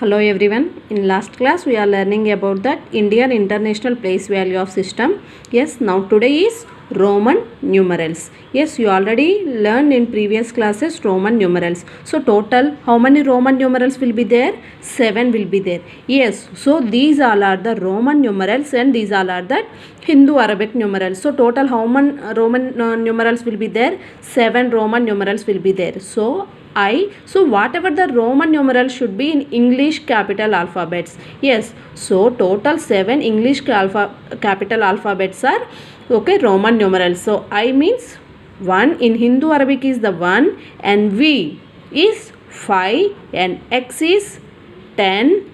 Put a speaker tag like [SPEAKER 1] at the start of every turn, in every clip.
[SPEAKER 1] Hello everyone. In last class we are learning about that Indian International Place Value of System. Yes, now today is Roman numerals. Yes, you already learned in previous classes Roman numerals. So total how many Roman numerals will be there? 7 will be there. Yes, so these all are the Roman numerals and these all are the Hindu Arabic numerals. So total how many Roman numerals will be there? 7 Roman numerals will be there. So whatever the Roman numerals should be in English capital alphabets. Yes, so total 7 English capital alphabets are okay Roman numerals. So I means 1 in Hindu Arabic is the 1 and V is 5 and X is 10,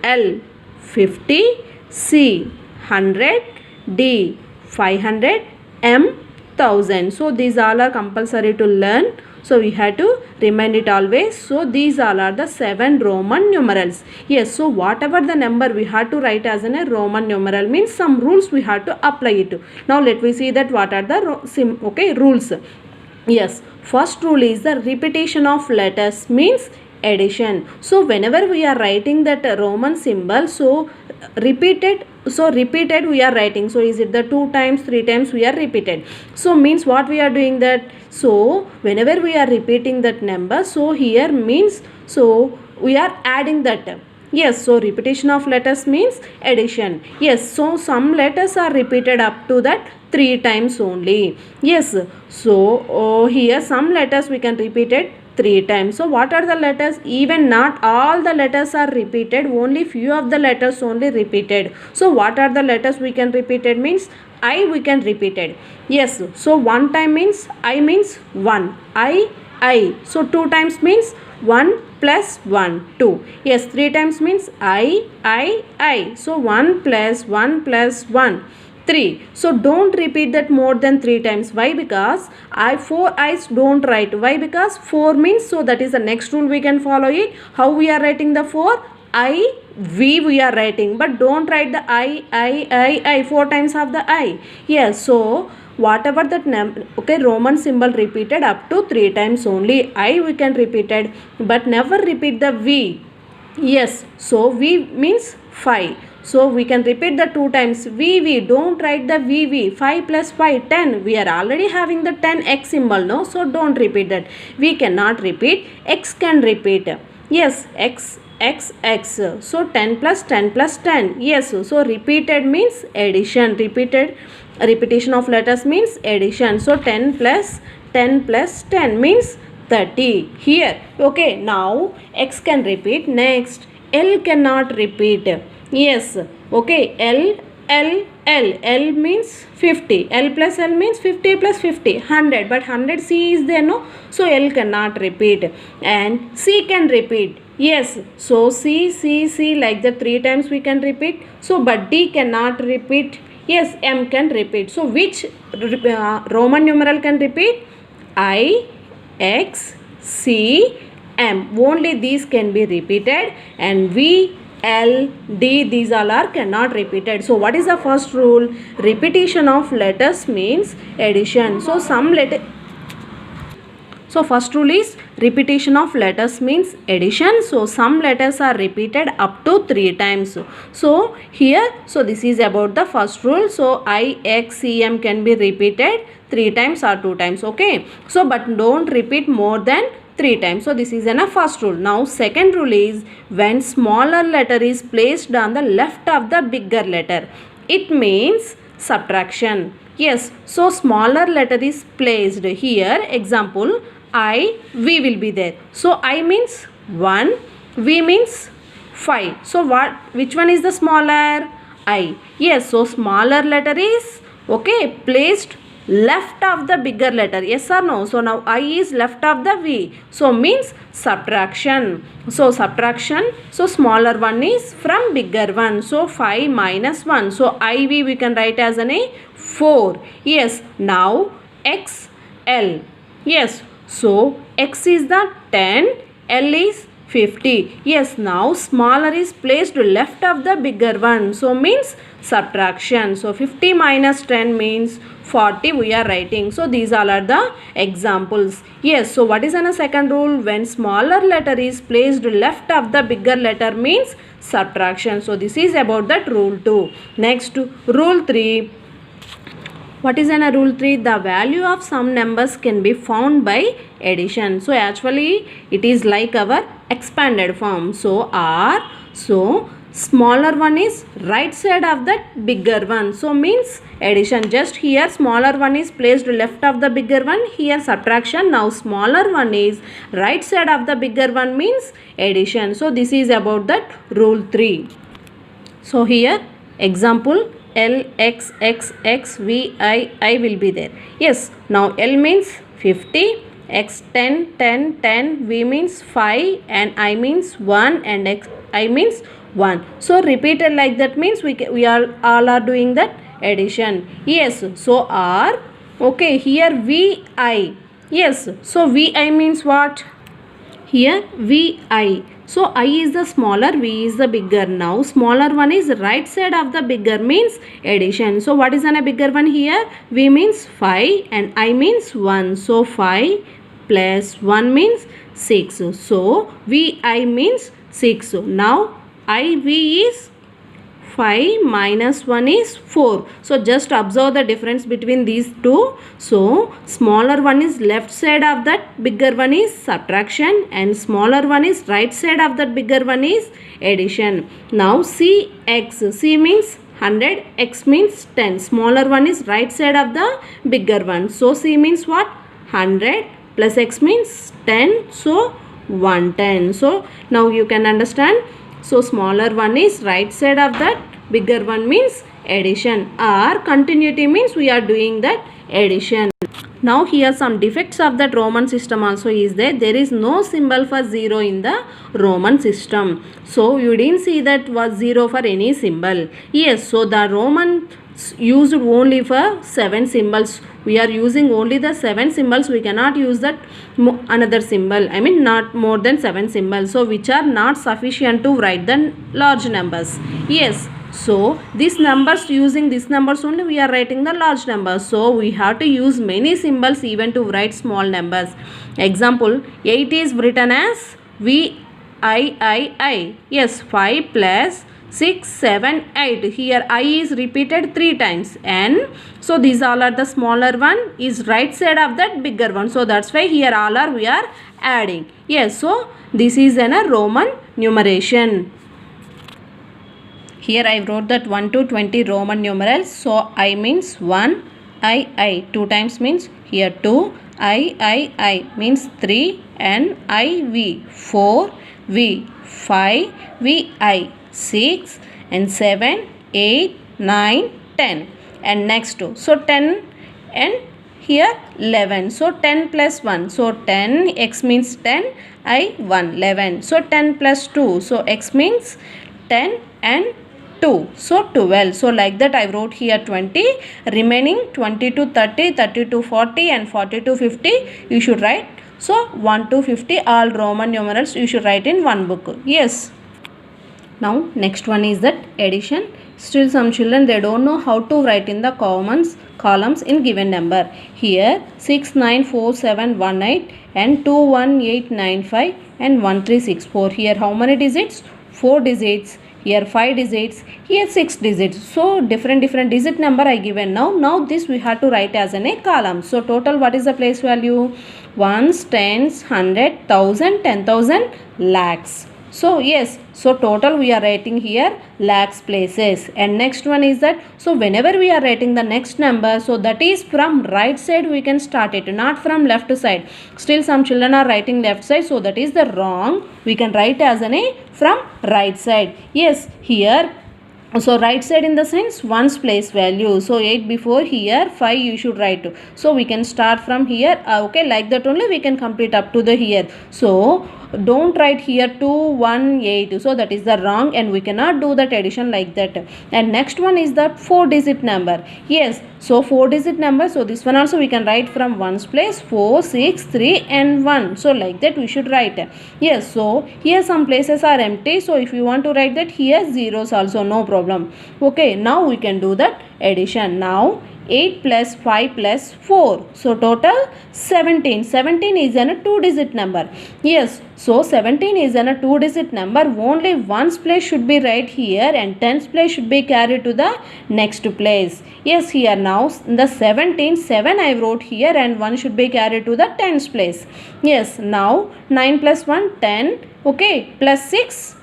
[SPEAKER 1] L 50, C 100, D 500, M 1000. So these all are compulsory to learn. So we have to remind it always. So these all are the 7 Roman numerals. Yes, so whatever the number we have to write as a Roman numeral means some rules we have to apply it. Now let me see that what are the rules. Yes, first rule is the repetition of letters means addition. So whenever we are writing that Roman symbol, so repeated we are writing. So is it the 2 times 3 times we are repeated. So means what we are doing that. So whenever we are repeating that number, so here means so we are adding that. Yes, so repetition of letters means addition. Yes, so some letters are repeated up to that 3 times only. Yes, so here some letters we can repeat it 3 times. So what are the letters? Even not all the letters are repeated, only few of the letters only repeated. So what are the letters we can repeat it means I we can repeat it. Yes, so 1 time means I means 1 I. So 2 times means 1 plus 1 2. Yes, 3 times means I. So 1 plus 1 3. So don't repeat that more than 3 times. Why? Because 4 I's don't write. Why? Because 4 means, so that is the next rule we can follow it. How we are writing the 4? We are writing, but don't write the I 4 times of the I. Yes, so whatever that Roman symbol repeated up to 3 times only. I we can repeat it, but never repeat the V. Yes, so V means 5. So we can repeat the 2 times. VV, don't write the VV. 5 plus 5, 10. We are already having the 10x symbol, no? So don't repeat that. We cannot repeat. X can repeat. Yes, X. So 10 plus 10 plus 10. Yes, so repeated means addition. Repetition of letters means addition. So 10 plus 10 means 30 here. Okay, now X can repeat. Next, L cannot repeat. Yes, okay, L means 50. L plus L means 50 plus 50, 100. But 100 C is there, no? So L cannot repeat. And C can repeat. Yes, so C like that 3 times we can repeat. So but D cannot repeat. Yes, M can repeat. So which Roman numeral can repeat? I, X, C, M. Only these can be repeated, and V, L, D, these all are cannot repeated. So what is the first rule? Repetition of letters means addition. So first rule is repetition of letters means addition. So some letters are repeated up to 3 times. So here, so this is about the first rule. So I, X, C, M can be repeated 3 times or 2 times. Okay. So but don't repeat more than 3 times. So this is a first rule. Now second rule is when smaller letter is placed on the left of the bigger letter, it means subtraction. Yes, so smaller letter is placed here. Example, V will be there. So I means 1, V means 5. So which one is the smaller? I. Yes, so smaller letter is okay placed left of the bigger letter. Yes or no? So now I is left of the V. So means subtraction. So subtraction. So smaller one is from bigger one. So 5 minus 1. So IV we can write as a 4. Yes. Now XL. Yes. So X is the 10. L is 50. Yes, now smaller is placed left of the bigger one. So means subtraction. So 50 minus 10 means 40 we are writing. So these all are the examples. Yes, so what is a second rule? When smaller letter is placed left of the bigger letter means subtraction. So this is about that rule 2. Next, rule 3. What is a rule 3? The value of some numbers can be found by addition. So actually it is like our expanded form. So smaller one is right side of that bigger one. So means addition. Just here smaller one is placed left of the bigger one. Here subtraction. Now smaller one is right side of the bigger one means addition. So this is about that rule 3. So here example L, X, X, X, V, I will be there. Yes, now L means 50, X 10, 10, 10, V means 5 and I means 1 and X, I means 1. So repeated like that means we all are doing that addition. Yes, so R, okay, here V, I. Yes, so V, I means what? Here V, I. So I is the smaller, V is the bigger. Now smaller one is right side of the bigger means addition. So what is a bigger one here? V means 5 and I means 1. So 5 plus 1 means 6. So VI means 6. Now IV is 5 minus 1 is 4. So just observe the difference between these two. So smaller one is left side of that bigger one is subtraction and smaller one is right side of that bigger one is addition. Now CX, C means 100, X means 10. Smaller one is right side of the bigger one. So C means what? 100 plus X means 10. So 110. So now you can understand. So smaller one is right side of that bigger one means addition. Or continuity means we are doing that addition. Now here some defects of that Roman system also is there. There is no symbol for 0 in the Roman system. So you didn't see that was 0 for any symbol. Yes, so the Roman used only for 7 symbols. We are using only the 7 symbols. We cannot use that another symbol. I mean not more than 7 symbols. So which are not sufficient to write the large numbers. Yes. So these numbers, using these numbers only we are writing the large numbers. So we have to use many symbols even to write small numbers. Example 8 is written as VIII. Yes, 5 plus 6, 7, 8. Here I is repeated 3 times and so these all are the smaller one is right side of that bigger one. So that's why here all are we are adding. Yes, so this is a Roman numeration. Here I wrote that 1 to 20 Roman numerals. So I means 1, I. 2 times means here 2, I means 3 and IV 4, V 5, VI 6 and 7, 8, 9, 10 and next 2. So 10 and here 11. So 10 plus 1. So 10, X means 10, I 1, 11. So 10 plus 2. So X means 10 and 2. So 12. So like that I wrote here 20. Remaining 20 to 30, 30 to 40 and 40 to 50 you should write. So 1 to 50 all Roman numerals you should write in one book. Yes. Now next one is that addition. Still some children they don't know how to write in the columns in given number. Here 6, 9, 4, 7, 1, 8 and 2, 1, 8, 9, 5 and 1, 3, 6, 4. Here how many digits? 4 digits. Here 5 digits, here 6 digits. So different digit number I given now. Now this we have to write as a column. So total what is the place value? Ones, tens, 100, 1000, 10,000, lakhs. So yes, so total we are writing here lakhs places. And next one is that, so whenever we are writing the next number, so that is from right side we can start it, not from left side. Still some children are writing left side, so that is the wrong. We can write as a from right side. Yes, here so right side in the sense ones place value. So 8 before, here 5 you should write. So we can start from here. Okay, like that only we can complete up to the here. So don't write here 2, 1, 8. So that is the wrong and we cannot do that addition like that. And next one is that 4 digit number. Yes, so 4 digit number. So this one also we can write from ones place 4, 6, 3 and 1. So like that we should write. Yes, so here some places are empty. So if you want to write that, here zeros also, no problem. Okay, now we can do that addition. Now 8 plus 5 plus 4. So total 17. 17 is a 2-digit number. Yes, so 17 is a 2-digit number. Only ones place should be right here and tens place should be carried to the next place. Yes, here now the 17, 7 I wrote here and 1 should be carried to the tens place. Yes, now 9 plus 1, 10. Okay, plus 6.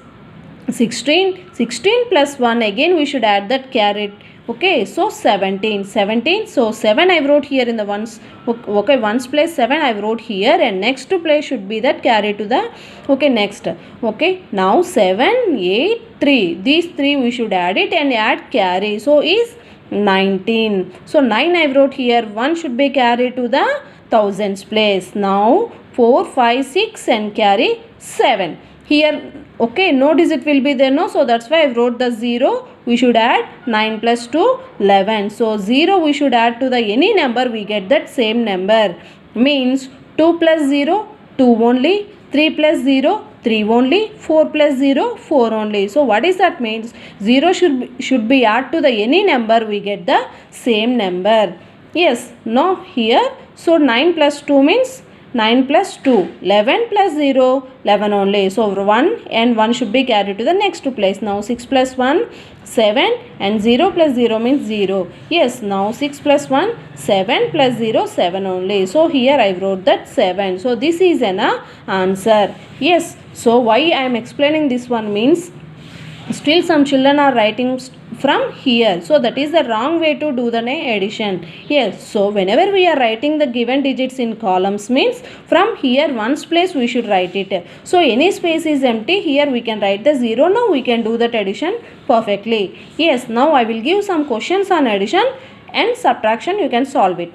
[SPEAKER 1] 16 plus 1 again we should add that carrot. Okay, so 17. So 7 I wrote here in the ones. Okay, ones place 7 I wrote here and next place should be that carry to the. Okay, next. Okay, now 7, 8, 3. These 3 we should add it and add carry. So is 19. So 9 I wrote here. 1 should be carried to the thousands place. Now 4, 5, 6 and carry 7. Here, okay, no digit will be there, no, so that's why I wrote the 0. We should add 9 plus 2, 11. So 0 we should add to the any number, we get that same number. Means 2 plus 0, 2 only, 3 plus 0, 3 only, 4 plus 0, 4 only. So what is that means? 0 should be add to the any number, we get the same number. Yes, now here, so 9 plus 2 means 9 plus 2, 11 plus 0, 11 only. So 1 and 1 should be carried to the next place. Now 6 plus 1, 7 and 0 plus 0 means 0. Yes, now 6 plus 1, 7 plus 0, 7 only. So here I wrote that 7. So this is an answer. Yes, so why I am explaining this one means still some children are writing from here, so that is the wrong way to do the addition. Yes, so whenever we are writing the given digits in columns means from here ones place we should write it. So any space is empty, here we can write the 0. Now we can do that addition perfectly. Yes, now I will give some questions on addition and subtraction, you can solve it.